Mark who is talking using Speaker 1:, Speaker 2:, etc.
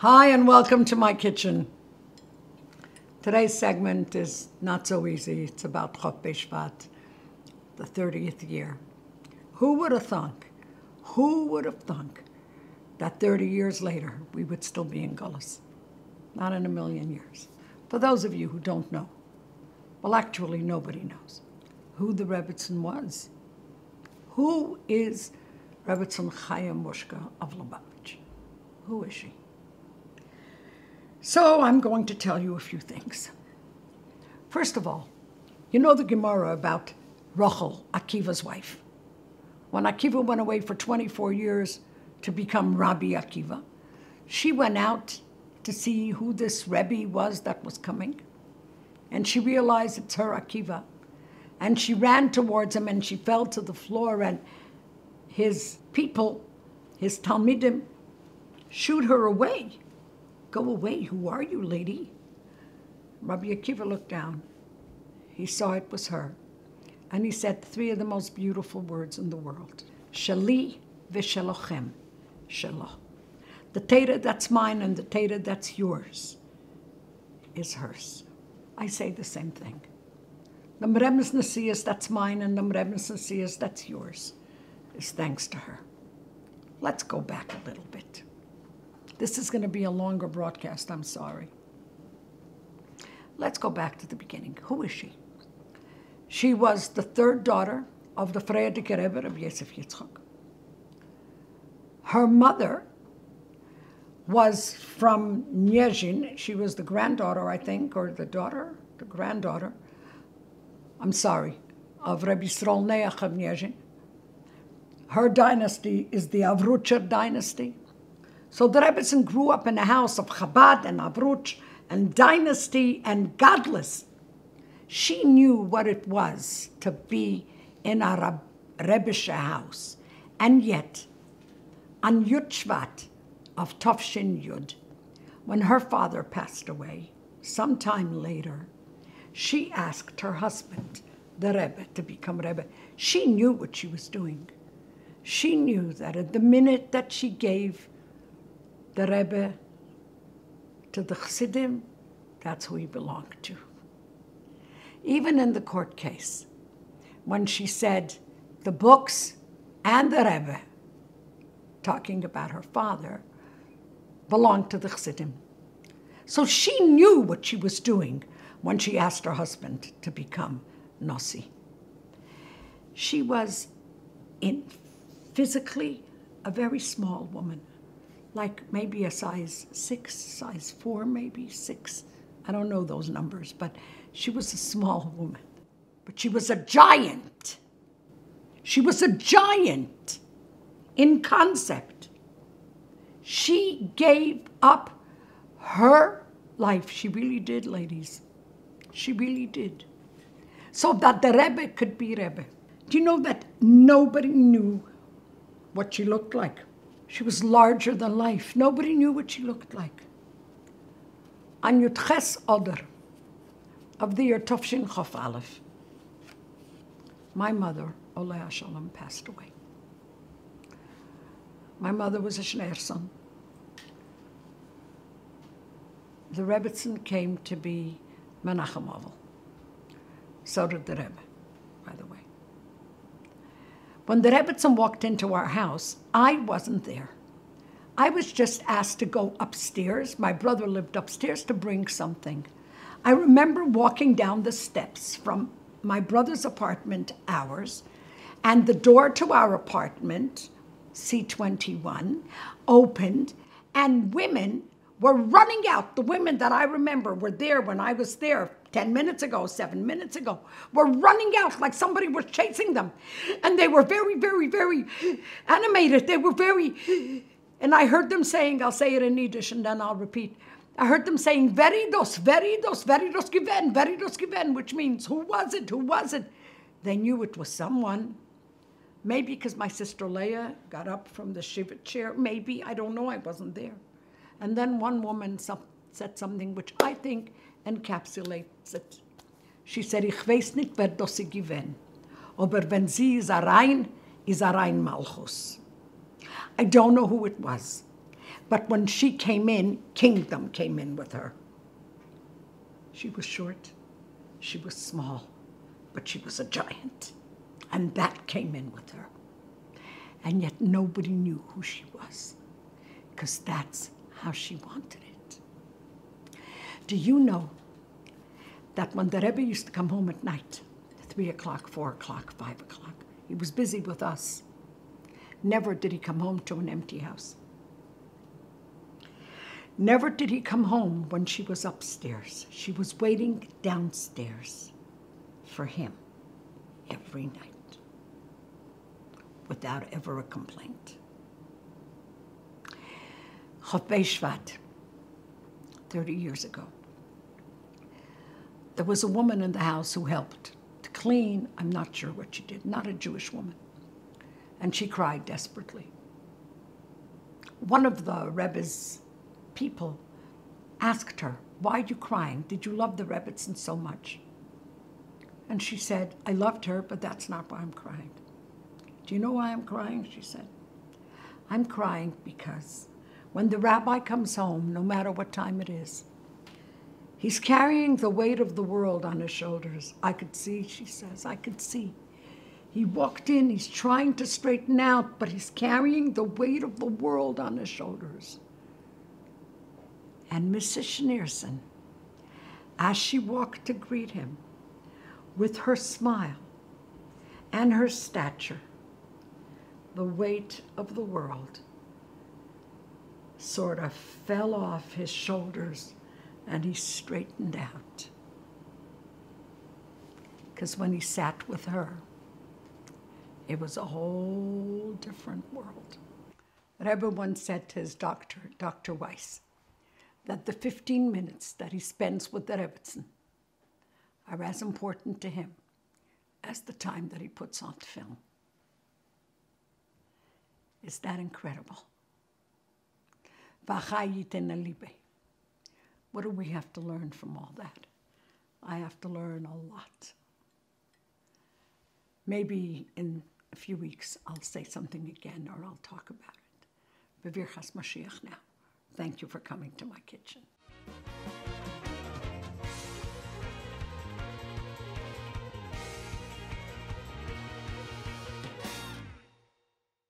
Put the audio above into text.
Speaker 1: Hi and welcome to my kitchen. Today's segment is not so easy. It's about Chok Beshvat, the 30th year. Who would have thunk that 30 years later we would still be in Gullus? Not in a million years. For those of you who don't know, well, actually nobody knows who the Rebbetzin was. Who is Rebbetzin Chaya Mushkah of Lubavitch? Who is she? So I'm going to tell you a few things. First of all, you know the Gemara about Rachel, Akiva's wife. When Akiva went away for 24 years to become Rabbi Akiva, she went out to see who this Rebbe was that was coming. And she realized it's her Akiva. And she ran towards him and she fell to the floor, and his people, his Talmidim, shooed her away. Go away, who are you, lady? Rabbi Akiva looked down. He saw it was her. And he said three of the most beautiful words in the world. Shali v'shelochem shelo. The Torah that's mine and the Torah that's yours is hers. I say the same thing. The Rebbetzin Nasias that's mine and the Rebbetzin Nasias that's yours is thanks to her. Let's go back a little bit. This is going to be a longer broadcast, I'm sorry. Let's go back to the beginning. Who is she? She was the third daughter of the Frierdiker Rebbe of Yosef Yitzchak. Her mother was from Nyezhin. She was the granddaughter, I think, or the granddaughter, of Rabbi Yisrael Neach of Nyezhin. Her dynasty is the Avrucher dynasty. So the Rebbetzin grew up in a house of Chabad and Avruch and dynasty and godless. She knew what it was to be in a Rebbe's house. And yet, on Yud Shvat of Tofshin Yud, when her father passed away, sometime later, she asked her husband, the Rebbe, to become Rebbe. She knew what she was doing. She knew that at the minute that she gave the Rebbe to the Chassidim, that's who he belonged to. Even in the court case, when she said the books and the Rebbe, talking about her father, belonged to the Chassidim. So she knew what she was doing when she asked her husband to become Nasi. She was physically a very small woman, like maybe a size 6, size 4, maybe 6. I don't know those numbers, but she was a small woman. But she was a giant. She was a giant in concept. She gave up her life. She really did, ladies. She really did. So that the Rebbe could be Rebbe. Do you know that nobody knew what she looked like? She was larger than life. Nobody knew what she looked like. On Yud Oder of the year Tofshin Chof Aleph, my mother, Oleh Shalom, passed away. My mother was a Shneir son. The Rebbetzin came to be Menachem Ovel. So did the Rebbe, by the way. When the Rebbetzin walked into our house, I wasn't there. I was just asked to go upstairs. My brother lived upstairs to bring something. I remember walking down the steps from my brother's apartment, ours, and the door to our apartment, C21, opened, and women were running out. The women that I remember were there when I was there 10 minutes ago, 7 minutes ago, were running out like somebody was chasing them. And they were very, very, very animated. They were very, and I heard them saying, I'll say it in Yiddish and then I'll repeat. I heard them saying, veridos, veridos, veridos given, which means, who was it, who was it? They knew it was someone. Maybe because my sister Leah got up from the shiva chair. Maybe, I don't know, I wasn't there. And then one woman said something which I think encapsulates it. She said, ich weiß nicht, wer das sie gewinnt. Aber wenn sie ist rein Malchus. I don't know who it was. But when she came in, kingdom came in with her. She was short, she was small, but she was a giant. And that came in with her. And yet nobody knew who she was, because that's how she wanted it. Do you know that when the Rebbe used to come home at night, 3 o'clock, 4 o'clock, 5 o'clock, he was busy with us. Never did he come home to an empty house. Never did he come home when she was upstairs. She was waiting downstairs for him every night, without ever a complaint. Chaf Shvat, 30 years ago, there was a woman in the house who helped to clean. I'm not sure what she did, not a Jewish woman. And she cried desperately. One of the Rebbe's people asked her, "Why are you crying? Did you love the Rebbetzin so much?" And she said, "I loved her, but that's not why I'm crying." "Do you know why I'm crying?" she said. "I'm crying because when the rabbi comes home, no matter what time it is, he's carrying the weight of the world on his shoulders." I could see, she says, I could see. He walked in, he's trying to straighten out, but he's carrying the weight of the world on his shoulders. And Mrs. Schneerson, as she walked to greet him, with her smile and her stature, the weight of the world sort of fell off his shoulders and he straightened out. Because when he sat with her, it was a whole different world. Rebbe once said to his doctor, Dr. Weiss, that the 15 minutes that he spends with the Rebbetzin are as important to him as the time that he puts on film. Is that incredible? What do we have to learn from all that? I have to learn a lot. Maybe in a few weeks I'll say something again or I'll talk about it. B'virchas Mashiach now. Thank you for coming to my kitchen.